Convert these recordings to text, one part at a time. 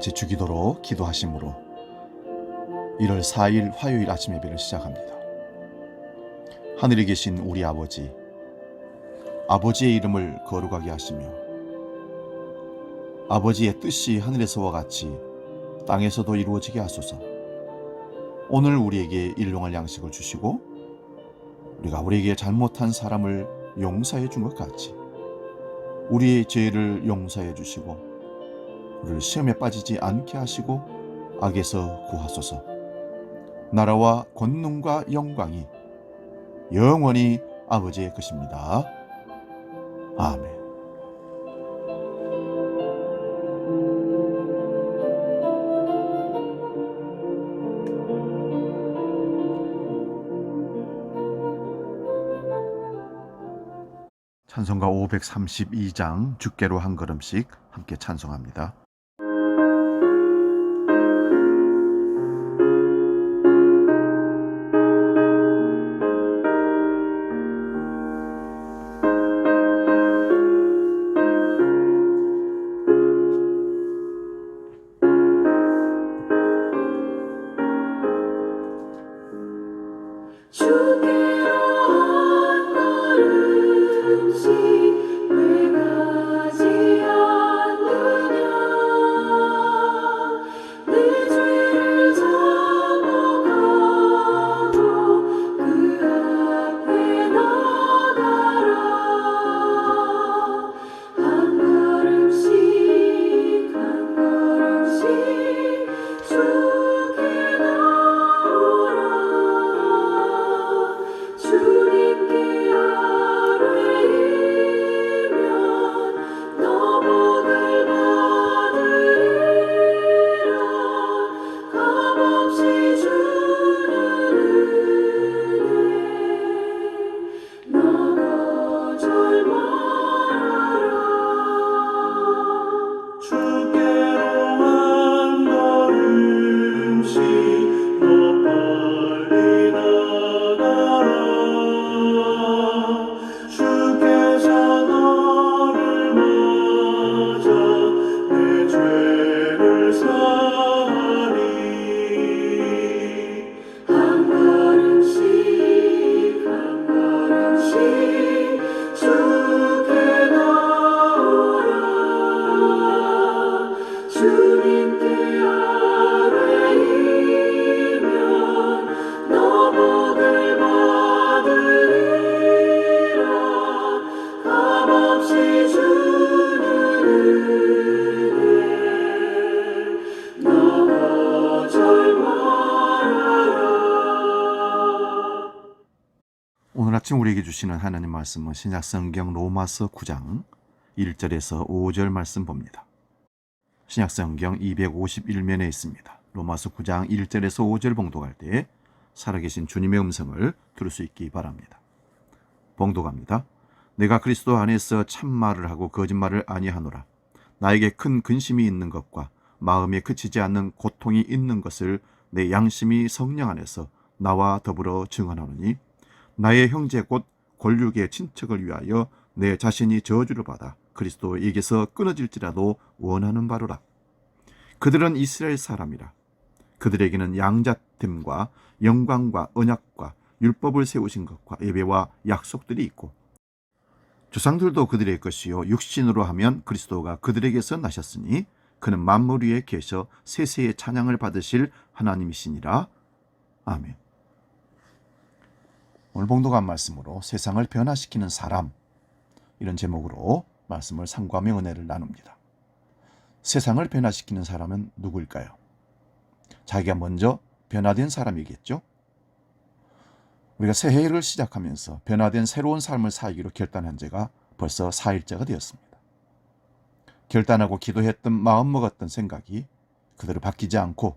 같이 주기도로 기도하심으로 1월 4일 화요일 아침 예배를 시작합니다. 하늘에 계신 우리 아버지, 아버지의 이름을 거룩하게 하시며 아버지의 뜻이 하늘에서와 같이 땅에서도 이루어지게 하소서. 오늘 우리에게 일용할 양식을 주시고 우리가 우리에게 잘못한 사람을 용서해 준 것 같이 우리의 죄를 용서해 주시고 우리를 시험에 빠지지 않게 하시고 악에서 구하소서. 나라와 권능과 영광이 영원히 아버지의 것입니다. 아멘. 찬송가 532장 주께로 한 걸음씩 함께 찬송합니다. 오늘 아침 우리에게 주시는 하나님 말씀은 신약성경 로마서 9장 1절에서 5절 말씀 봅니다. 신약성경 251면에 있습니다. 로마서 9장 1절에서 5절 봉독할 때 살아계신 주님의 음성을 들을 수 있기 바랍니다. 봉독합니다. 내가 그리스도 안에서 참말을 하고 거짓말을 아니하노라. 나에게 큰 근심이 있는 것과 마음에 그치지 않는 고통이 있는 것을 내 양심이 성령 안에서 나와 더불어 증언하노니 나의 형제 곧 권력의 친척을 위하여 내 자신이 저주를 받아 그리스도에게서 끊어질지라도 원하는 바로라. 그들은 이스라엘 사람이라. 그들에게는 양자됨과 영광과 언약과 율법을 세우신 것과 예배와 약속들이 있고 조상들도 그들의 것이요 육신으로 하면 그리스도가 그들에게서 나셨으니 그는 만물 위에 계셔 세세의 찬양을 받으실 하나님이시니라. 아멘. 오늘 봉독한 말씀으로 세상을 변화시키는 사람, 이런 제목으로 말씀을 상고하며 은혜를 나눕니다. 세상을 변화시키는 사람은 누구일까요? 자기가 먼저 변화된 사람이겠죠? 우리가 새해를 시작하면서 변화된 새로운 삶을 살기로 결단한 지가 벌써 4일째가 되었습니다. 결단하고 기도했던 마음먹었던 생각이 그대로 바뀌지 않고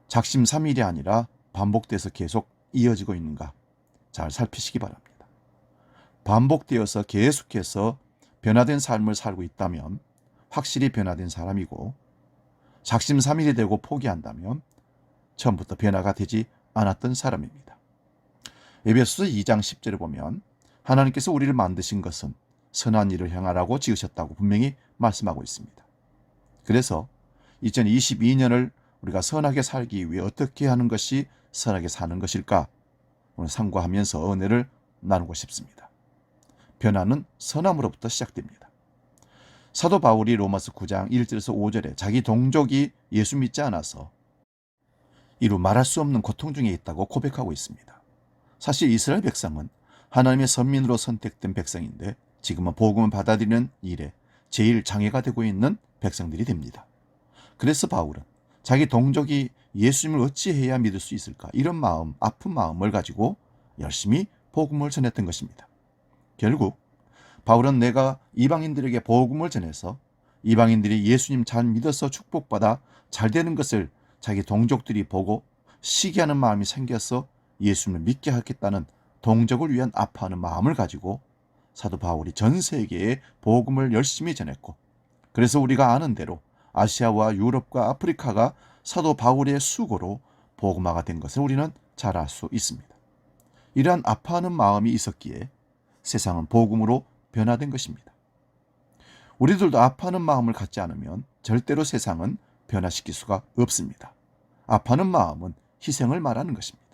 작심삼일이 아니라 반복돼서 계속 이어지고 있는가 잘 살피시기 바랍니다. 반복되어서 계속해서 변화된 삶을 살고 있다면 확실히 변화된 사람이고 작심삼일이 되고 포기한다면 처음부터 변화가 되지 않았던 사람입니다. 에베소서 2장 10절에 보면 하나님께서 우리를 만드신 것은 선한 일을 향하라고 지으셨다고 분명히 말씀하고 있습니다. 그래서 2022년을 우리가 선하게 살기 위해 어떻게 하는 것이 선하게 사는 것일까? 오늘 상고하면서 은혜를 나누고 싶습니다. 변화는 선함으로부터 시작됩니다. 사도 바울이 로마서 9장 1절에서 5절에 자기 동족이 예수 믿지 않아서 이루 말할 수 없는 고통 중에 있다고 고백하고 있습니다. 사실 이스라엘 백성은 하나님의 선민으로 선택된 백성인데 지금은 복음을 받아들이는 일에 제일 장애가 되고 있는 백성들이 됩니다. 그래서 바울은 자기 동족이 예수님을 어찌해야 믿을 수 있을까? 이런 마음, 아픈 마음을 가지고 열심히 복음을 전했던 것입니다. 결국 바울은 내가 이방인들에게 복음을 전해서 이방인들이 예수님 잘 믿어서 축복받아 잘 되는 것을 자기 동족들이 보고 시기하는 마음이 생겨서 예수님을 믿게 하겠다는 동족을 위한 아파하는 마음을 가지고 사도 바울이 전 세계에 복음을 열심히 전했고, 그래서 우리가 아는 대로 아시아와 유럽과 아프리카가 사도 바울의 수고로 복음화가 된 것을 우리는 잘 알 수 있습니다. 이러한 아파하는 마음이 있었기에 세상은 복음으로 변화된 것입니다. 우리들도 아파하는 마음을 갖지 않으면 절대로 세상은 변화시킬 수가 없습니다. 아파하는 마음은 희생을 말하는 것입니다.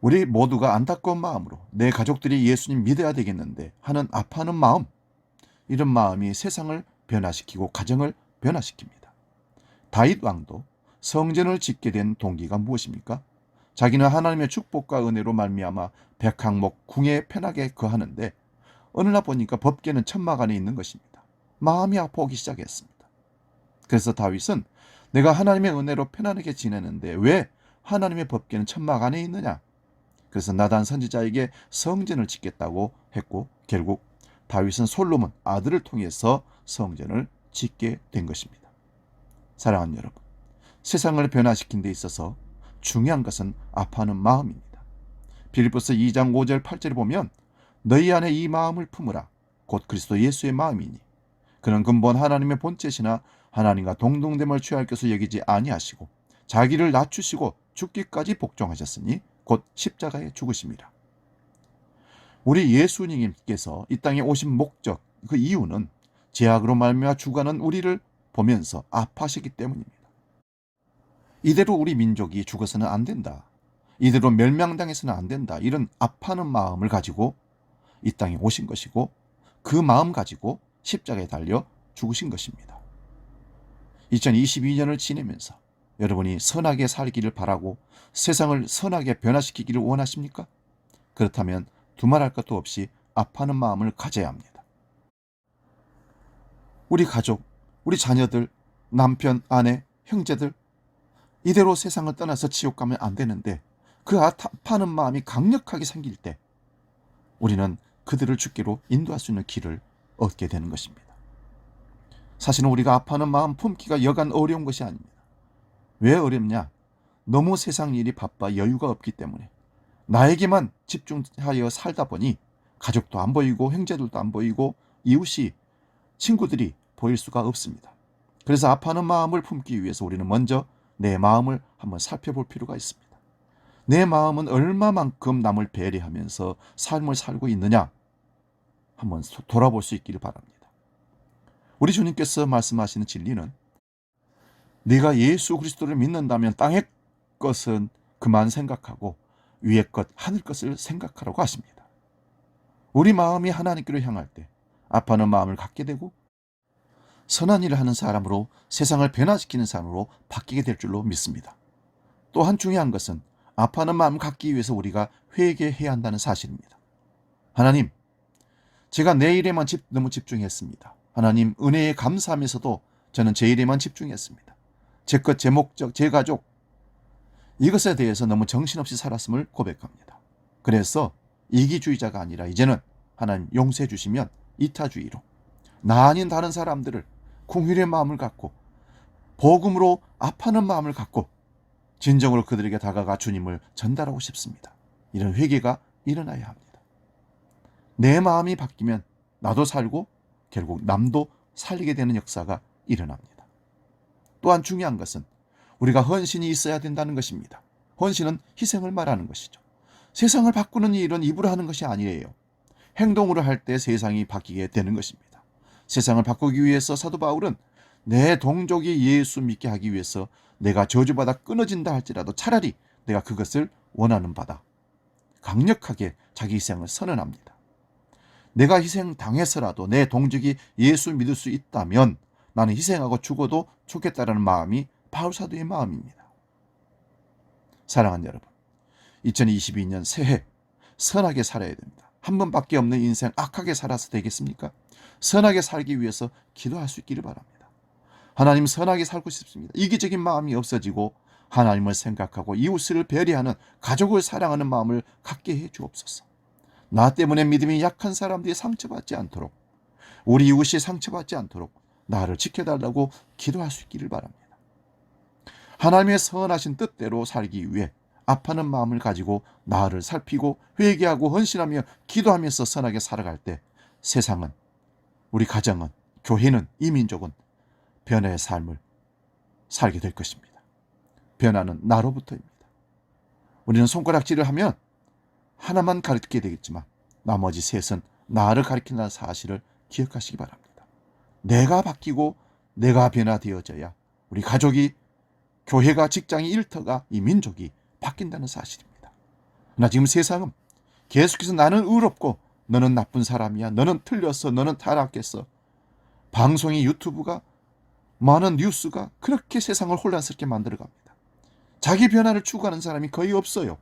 우리 모두가 안타까운 마음으로 내 가족들이 예수님 믿어야 되겠는데 하는 아파하는 마음, 이런 마음이 세상을 변화시키고 가정을 변화시킵니다. 다윗 왕도 성전을 짓게 된 동기가 무엇입니까? 자기는 하나님의 축복과 은혜로 말미암아 백항목 궁에 편하게 거하는데 어느 날 보니까 법궤는 천막 안에 있는 것입니다. 마음이 아파오기 시작했습니다. 그래서 다윗은 내가 하나님의 은혜로 편안하게 지내는데 왜 하나님의 법궤는 천막 안에 있느냐? 그래서 나단 선지자에게 성전을 짓겠다고 했고, 결국 다윗은 솔로몬 아들을 통해서 성전을 짓게 된 것입니다. 사랑하는 여러분, 세상을 변화시킨 데 있어서 중요한 것은 아파하는 마음입니다. 빌립보서 2장 5절 8절에 보면 너희 안에 이 마음을 품으라 곧 그리스도 예수의 마음이니 그는 근본 하나님의 본체시나 하나님과 동등됨을 취할 것을 여기지 아니하시고 자기를 낮추시고 죽기까지 복종하셨으니 곧 십자가에 죽으심이라. 우리 예수님께서 이 땅에 오신 목적, 그 이유는 죄악으로 말미암아 죽어가는 우리를 보면서 아파하시기 때문입니다. 이대로 우리 민족이 죽어서는 안 된다, 이대로 멸망당해서는 안 된다, 이런 아파하는 마음을 가지고 이 땅에 오신 것이고 그 마음 가지고 십자가에 달려 죽으신 것입니다. 2022년을 지내면서 여러분이 선하게 살기를 바라고 세상을 선하게 변화시키기를 원하십니까? 그렇다면 두말할 것도 없이 아파하는 마음을 가져야 합니다. 우리 가족, 우리 자녀들, 남편, 아내, 형제들, 이대로 세상을 떠나서 지옥 가면 안 되는데 그 아파하는 마음이 강력하게 생길 때 우리는 그들을 주께로 인도할 수 있는 길을 얻게 되는 것입니다. 사실은 우리가 아파하는 마음 품기가 여간 어려운 것이 아닙니다. 왜 어렵냐? 너무 세상 일이 바빠 여유가 없기 때문에 나에게만 집중하여 살다 보니 가족도 안 보이고 형제들도 안 보이고 이웃이, 친구들이 보일 수가 없습니다. 그래서 아파하는 마음을 품기 위해서 우리는 먼저 내 마음을 한번 살펴볼 필요가 있습니다. 내 마음은 얼마만큼 남을 배려하면서 삶을 살고 있느냐 한번 돌아볼 수 있기를 바랍니다. 우리 주님께서 말씀하시는 진리는 네가 예수 그리스도를 믿는다면 땅의 것은 그만 생각하고 위의 것, 하늘 것을 생각하라고 하십니다. 우리 마음이 하나님께로 향할 때 아파하는 마음을 갖게 되고 선한 일을 하는 사람으로, 세상을 변화시키는 사람으로 바뀌게 될 줄로 믿습니다. 또한 중요한 것은 아파하는 마음을 갖기 위해서 우리가 회개해야 한다는 사실입니다. 하나님, 제가 내 일에만 너무 집중했습니다. 하나님, 은혜에 감사하면서도 저는 제 일에만 집중했습니다. 제 것, 제 목적, 제 가족, 이것에 대해서 너무 정신없이 살았음을 고백합니다. 그래서 이기주의자가 아니라 이제는 하나님 용서해 주시면 이타주의로 나 아닌 다른 사람들을 긍휼의 마음을 갖고 복음으로 아파하는 마음을 갖고 진정으로 그들에게 다가가 주님을 전달하고 싶습니다. 이런 회개가 일어나야 합니다. 내 마음이 바뀌면 나도 살고 결국 남도 살리게 되는 역사가 일어납니다. 또한 중요한 것은 우리가 헌신이 있어야 된다는 것입니다. 헌신은 희생을 말하는 것이죠. 세상을 바꾸는 일은 입으로 하는 것이 아니에요. 행동으로 할 때 세상이 바뀌게 되는 것입니다. 세상을 바꾸기 위해서 사도 바울은 내 동족이 예수 믿게 하기 위해서 내가 저주받아 끊어진다 할지라도 차라리 내가 그것을 원하는 바다. 강력하게 자기 희생을 선언합니다. 내가 희생당해서라도 내 동족이 예수 믿을 수 있다면 나는 희생하고 죽어도 좋겠다라는 마음이 바울사도의 마음입니다. 사랑하는 여러분, 2022년 새해 선하게 살아야 됩니다. 한 번밖에 없는 인생 악하게 살아서 되겠습니까? 선하게 살기 위해서 기도할 수 있기를 바랍니다. 하나님, 선하게 살고 싶습니다. 이기적인 마음이 없어지고 하나님을 생각하고 이웃을 배려하는, 가족을 사랑하는 마음을 갖게 해 주옵소서. 나 때문에 믿음이 약한 사람들이 상처받지 않도록, 우리 이웃이 상처받지 않도록 나를 지켜달라고 기도할 수 있기를 바랍니다. 하나님의 선하신 뜻대로 살기 위해 아파하는 마음을 가지고 나를 살피고 회개하고 헌신하며 기도하면서 선하게 살아갈 때 세상은, 우리 가정은, 교회는, 이 민족은 변화의 삶을 살게 될 것입니다. 변화는 나로부터입니다. 우리는 손가락질을 하면 하나만 가르치게 되겠지만 나머지 셋은 나를 가리킨다는 사실을 기억하시기 바랍니다. 내가 바뀌고 내가 변화되어져야 우리 가족이, 교회가, 직장이, 일터가, 이 민족이 바뀐다는 사실입니다. 그러나 지금 세상은 계속해서 나는 의롭고 너는 나쁜 사람이야, 너는 틀렸어, 너는 타락했어, 방송이, 유튜브가, 많은 뉴스가 그렇게 세상을 혼란스럽게 만들어갑니다. 자기 변화를 추구하는 사람이 거의 없어요.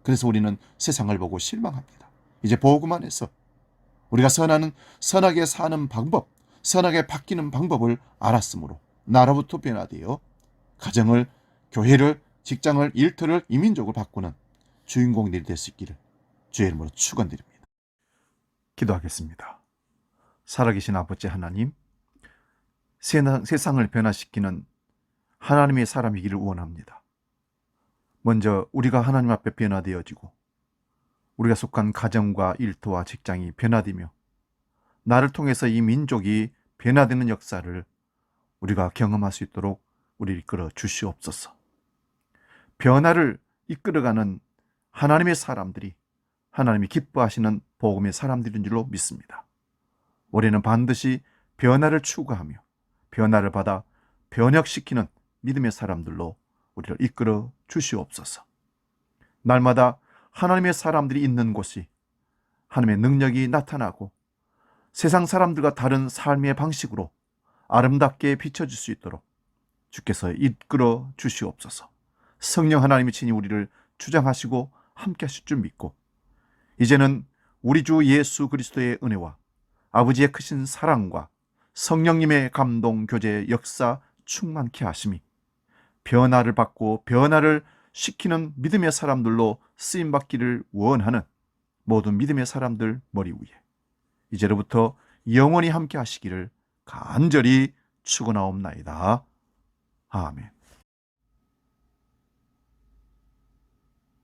그래서 우리는 세상을 보고 실망합니다. 이제 복음 안에서 우리가 선하게 사는 방법, 선하게 바뀌는 방법을 알았으므로 나로부터 변화되어 가정을, 교회를, 직장을, 일터를, 이 민족을 바꾸는 주인공들이 될 수 있기를 주의 이름으로 축원드립니다. 기도하겠습니다. 살아계신 아버지 하나님, 세상을 변화시키는 하나님의 사람이기를 원합니다. 먼저 우리가 하나님 앞에 변화되어지고 우리가 속한 가정과 일터와 직장이 변화되며 나를 통해서 이 민족이 변화되는 역사를 우리가 경험할 수 있도록 우리를 이끌어 주시옵소서. 변화를 이끌어가는 하나님의 사람들이 하나님이 기뻐하시는 복음의 사람들인 줄로 믿습니다. 우리는 반드시 변화를 추구하며 변화를 받아 변혁시키는 믿음의 사람들로 우리를 이끌어 주시옵소서. 날마다 하나님의 사람들이 있는 곳이 하나님의 능력이 나타나고 세상 사람들과 다른 삶의 방식으로 아름답게 비춰질 수 있도록 주께서 이끌어 주시옵소서. 성령 하나님이 친히 우리를 주장하시고 함께 하실 줄 믿고 이제는 우리 주 예수 그리스도의 은혜와 아버지의 크신 사랑과 성령님의 감동, 교제, 역사 충만케 하심이 변화를 받고 변화를 시키는 믿음의 사람들로 쓰임받기를 원하는 모든 믿음의 사람들 머리 위에 이제로부터 영원히 함께 하시기를 간절히 축원하옵나이다. 아멘.